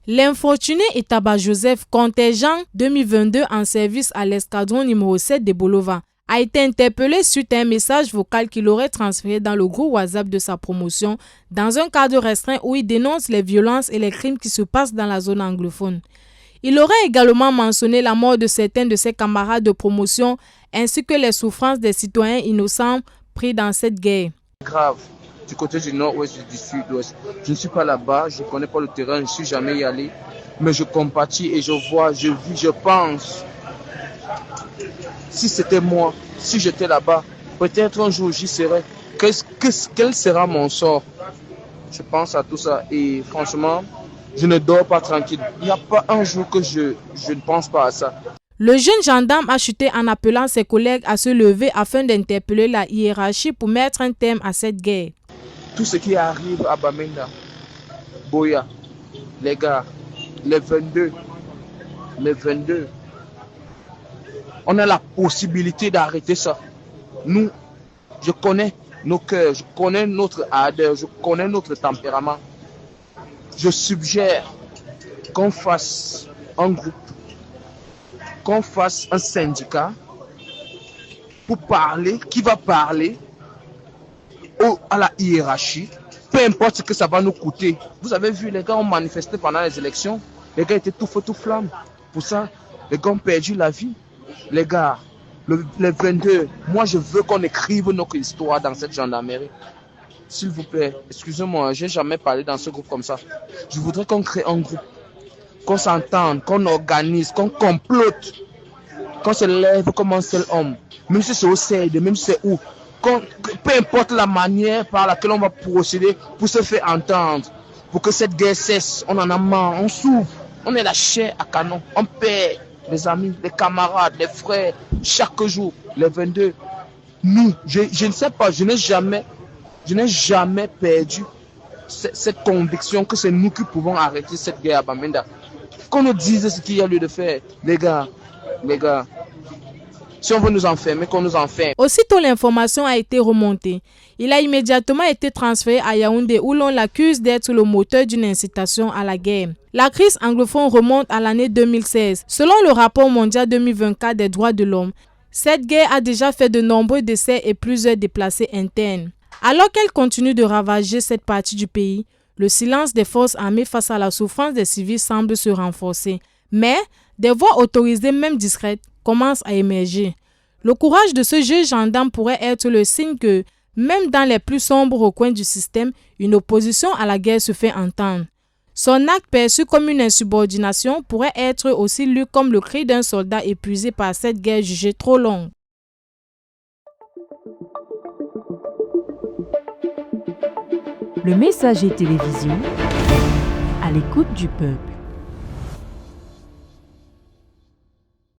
L'infortuné Itaba Joseph, contingent 2022 en service à l'escadron numéro 7 de Bolova, a été interpellé suite à un message vocal qu'il aurait transféré dans le groupe WhatsApp de sa promotion dans un cadre restreint où il dénonce les violences et les crimes qui se passent dans la zone anglophone. Il aurait également mentionné la mort de certains de ses camarades de promotion ainsi que les souffrances des citoyens innocents pris dans cette guerre. Grave. Du côté du nord-ouest et du sud-ouest. Je ne suis pas là-bas, je ne connais pas le terrain, je ne suis jamais y allé. Mais je compatis et je vois, je vis, je pense. Si c'était moi, si j'étais là-bas, peut-être un jour j'y serais. Quel sera mon sort? Je pense à tout ça et franchement, je ne dors pas tranquille. Il n'y a pas un jour que je ne pense pas à ça. Le jeune gendarme a chuté en appelant ses collègues à se lever afin d'interpeller la hiérarchie pour mettre un terme à cette guerre. Tout ce qui arrive à Bamenda, Boya, les gars, les 22, on a la possibilité d'arrêter ça. Nous, je connais nos cœurs, je connais notre ardeur, je connais notre tempérament. Je suggère qu'on fasse un groupe, qu'on fasse un syndicat pour parler, qui va parler à la hiérarchie, peu importe ce que ça va nous coûter. Vous avez vu, les gars ont manifesté pendant les élections, les gars étaient tout feu, tout flamme. Pour ça, les gars ont perdu la vie. Les gars, les 22, moi je veux qu'on écrive notre histoire dans cette gendarmerie. S'il vous plaît, excusez-moi, j'ai jamais parlé dans ce groupe comme ça. Je voudrais qu'on crée un groupe, qu'on s'entende, qu'on organise, qu'on complote, qu'on se lève comme un seul homme. Même si c'est au CED, même si c'est où. Peu importe la manière par laquelle on va procéder pour se faire entendre, pour que cette guerre cesse. On en a marre, on souffre, on est la chair à canon, on perd les amis, les camarades, les frères, chaque jour, les 22. Nous, je ne sais pas, je n'ai jamais perdu cette conviction que c'est nous qui pouvons arrêter cette guerre à Bamenda. Qu'on nous dise ce qu'il y a lieu de faire, les gars. Si on veut nous enfermer, qu'on nous enferme. Aussitôt l'information a été remontée, il a immédiatement été transféré à Yaoundé où l'on l'accuse d'être le moteur d'une incitation à la guerre. La crise anglophone remonte à l'année 2016. Selon le rapport mondial 2024 des droits de l'homme, cette guerre a déjà fait de nombreux décès et plusieurs déplacés internes. Alors qu'elle continue de ravager cette partie du pays, le silence des forces armées face à la souffrance des civils semble se renforcer. Mais des voix autorisées, même discrètes, commencent à émerger. Le courage de ce jeune gendarme pourrait être le signe que, même dans les plus sombres recoins du système, une opposition à la guerre se fait entendre. Son acte perçu comme une insubordination pourrait être aussi lu comme le cri d'un soldat épuisé par cette guerre jugée trop longue. Le Messager Télévision, à l'écoute du peuple.